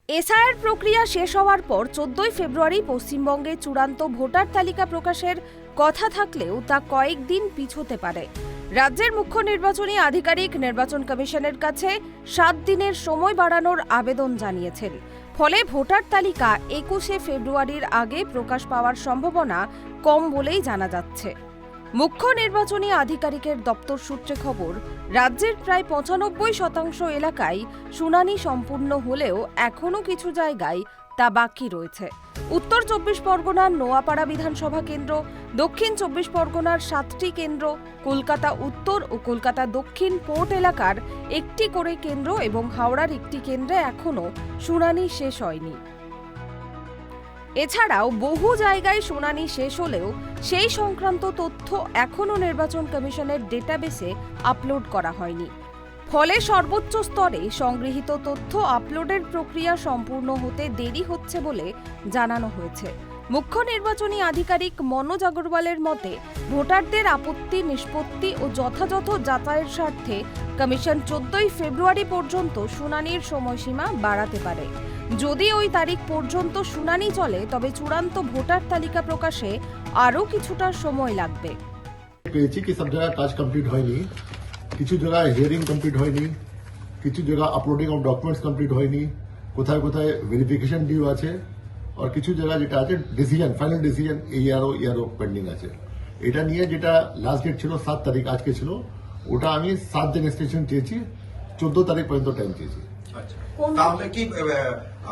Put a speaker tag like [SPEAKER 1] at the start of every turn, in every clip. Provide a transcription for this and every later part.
[SPEAKER 1] SIR প্রক্রিয়া শেষ হওয়ার পর 14 ফেব্রুয়ারি পশ্চিমবঙ্গে চূড়ান্ত ভোটার তালিকা প্রকাশের কথা থাকলেও তা কয়েকদিন পিছোতে পারে। রাজ্যের মুখ্য নির্বাচনী আধিকারিক নির্বাচন কমিশনের কাছে 7 দিনের সময় বাড়ানোর আবেদন জানিয়েছেন। ফলে ভোটার তালিকা 21শে ফেব্রুয়ারির আগে প্রকাশ পাওয়ার সম্ভাবনা কম বলেই জানা যাচ্ছে। মুখ্য নির্বাচনী আধিকারিকের দপ্তর সূত্রে খবর, রাজ্যের প্রায় 95% এলাকায় শুনানি সম্পূর্ণ হলেও এখনও কিছু জায়গায় তা বাকি রয়েছে। উত্তর 24 পরগনার নোয়াপাড়া বিধানসভা কেন্দ্র, দক্ষিণ 24 পরগনার 7টি কেন্দ্র, কলকাতা উত্তর ও কলকাতা দক্ষিণ পোর্ট এলাকার 1টি করে কেন্দ্র এবং হাওড়ার 1টি কেন্দ্রে এখনও শুনানি শেষ হয়নি। এছাড়াও বহু জায়গায় শুনানি শেষ হলেও সেই সংক্রান্ত তথ্য এখনও নির্বাচন কমিশনের ডেটাবেসে আপলোড করা হয়নি। ফলে সর্বোচ্চ স্তরে সংগৃহীত তথ্য আপলোডের প্রক্রিয়া সম্পূর্ণ হতে দেরি হচ্ছে বলে জানানো হয়েছে। মুখ্য নির্বাচনী আধিকারিক মনোজ আগরওয়ালের মতে, ভোটারদের আপত্তি নিষ্পত্তি ও যথাযথ যাচাইয়ের স্বার্থে কমিশন 14 ফেব্রুয়ারি পর্যন্ত শুনানির সময়সীমা বাড়াতে পারে। যদি ওই তারিখ পর্যন্ত শুনানি চলে তবে চূড়ান্ত ভোটার তালিকা প্রকাশে আরও কিছুটা সময় লাগবে।
[SPEAKER 2] পেয়েছি কি সব জায়গায় কাজ কমপ্লিট হয়নি, কিছু জায়গায় হিয়ারিং কমপ্লিট হয়নি, কিছু জায়গায় আপলোডিং অফ ডকুমেন্টস কমপ্লিট হয়নি, কোথায় কোথায় ভেরিফিকেশন ডিউ আছে, আর কিছু জায়গায় যেটা আছে ডিসিশন ফাইনাল ডিসিশন ইয়ারও পেন্ডিং আছে। এটা নিয়ে যেটা লাস্ট ডেট ছিল 7 তারিখ আজকে ছিল, ওটা আমি 7 দিন এক্সটেনশন চেয়েছি, 14 তারিখ পর্যন্ত টাইম চেয়েছি।
[SPEAKER 3] তাহলে কি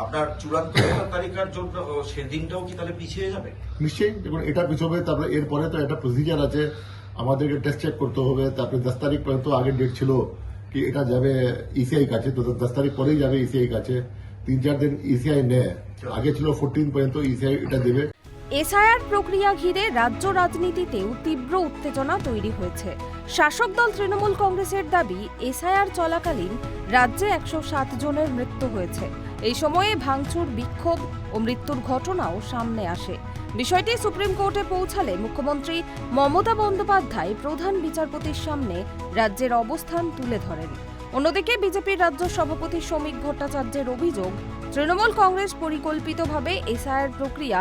[SPEAKER 3] আপনার চূড়ান্ত তালিকার জন্য সেদিনটাও কি তাহলে পিছিয়ে যাবে?
[SPEAKER 2] নিশ্চয়ই, দেখুন এটা পিছবে, তারপরে এরপরে তো একটা প্রসিজার আছে, আমাদেরকে টেস্ট চেক করতে হবে। তারপরে 10 তারিখ পর্যন্ত আগের ডেট ছিল কি এটা যাবে ইসিআই কাছে, তো 10 তারিখ পরেই যাবে ইসিআই কাছে। 3-4 দিন ইসিআই নেয়, আগে ছিল 14 পর্যন্ত ইসিআই এটা দেবে।
[SPEAKER 1] এসআইআর প্রক্রিয়া ঘিরে রাজ্য রাজনীতিতেও তীব্র উত্তেজনা তৈরি হয়েছে। শাসক দল তৃণমূল কংগ্রেসের দাবি, এসআইআর চলাকালীন রাজ্যে 107 জনের মৃত্যু হয়েছে। এই সময়ে ভাঙচুর, বিক্ষোভ ও মৃত্যুর ঘটনাও সামনে আসে। বিষয়টি সুপ্রিম কোর্টে পৌঁছালে মুখ্যমন্ত্রী মমতা বন্দ্যোপাধ্যায় প্রধান বিচারপতির সামনে রাজ্যের অবস্থান তুলে ধরেন। অন্যদিকে বিজেপির রাজ্য সভাপতি শ্রমিক ভট্টাচার্যের অভিযোগ, তৃণমূল কংগ্রেস পরিকল্পিতভাবে এসআইআর প্রক্রিয়া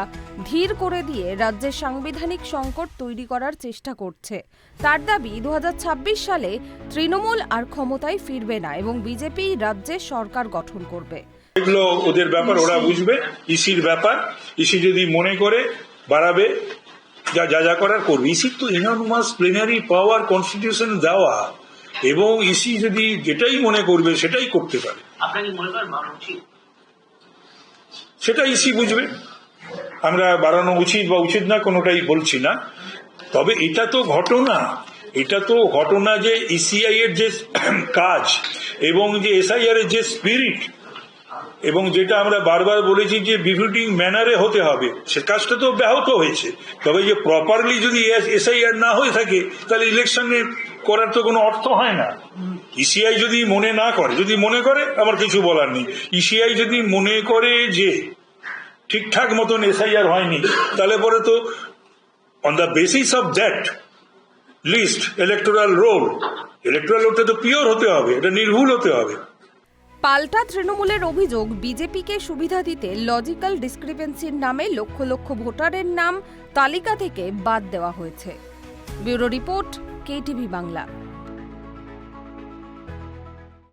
[SPEAKER 1] ধীর করে দিয়ে রাজ্যের সাংবিধানিক সংকট তৈরি করার চেষ্টা করছে। তার দাবি, 2026 সালে তৃণমূল আর ক্ষমতায় ফিরবে না এবং বিজেপি রাজ্যে সরকার গঠন করবে।
[SPEAKER 4] এগুলো ওদের ব্যাপার, ওরা বুঝবে। ইসির ব্যাপার, ইসি যদি মনে করে বাড়াবে, যা করার করবে। ইসির তো ইনঅর্মাস প্লেনারি পাওয়ার কনস্টিটিউশন দেওয়া, এবং ইসি যদি যেটাই মনে করবে সেটাই করতে পারে।
[SPEAKER 5] আপনাকে মনে করেন বাড়ানো উচিত?
[SPEAKER 4] সেটা ইসি বুঝবে। আমরা বাড়ানো উচিত বা উচিত না কোনোটাই বলছি না। তবে এটা তো ঘটনা যে ইসিআই এর যে কাজ এবং যে এসআইআর এর যে স্পিরিট, এবং যেটা আমরা বারবার বলেছি যে বিফিটিং ম্যানারে হতে হবে, সে কাজটা তো ব্যাহত হয়েছে। তবে যে প্রপারলি যদি এসআইআর না হয়ে থাকে তাহলে ইলেকশনে করার তো কোনো অর্থ হয় না। ইসিআই যদি মনে না করে, যদি মনে করে আমার কিছু বলার নেই। ইসিআই যদি মনে করে যে ঠিকঠাক মতন এসআইআর হয়নি, তাহলে পরে তো on the basis of that list electoral রোলটা তো পিওর হতে হবে, এটা নির্ভুল হতে হবে।
[SPEAKER 1] পাল্টা তৃণমূলের অভিযোগ, বিজেপিকে সুবিধা দিতে লজিক্যাল ডিসক্রিপেন্সির নামে লক্ষ লক্ষ ভোটারের নাম তালিকা থেকে বাদ দেওয়া হয়েছে। Bureau report, KTV Bangla.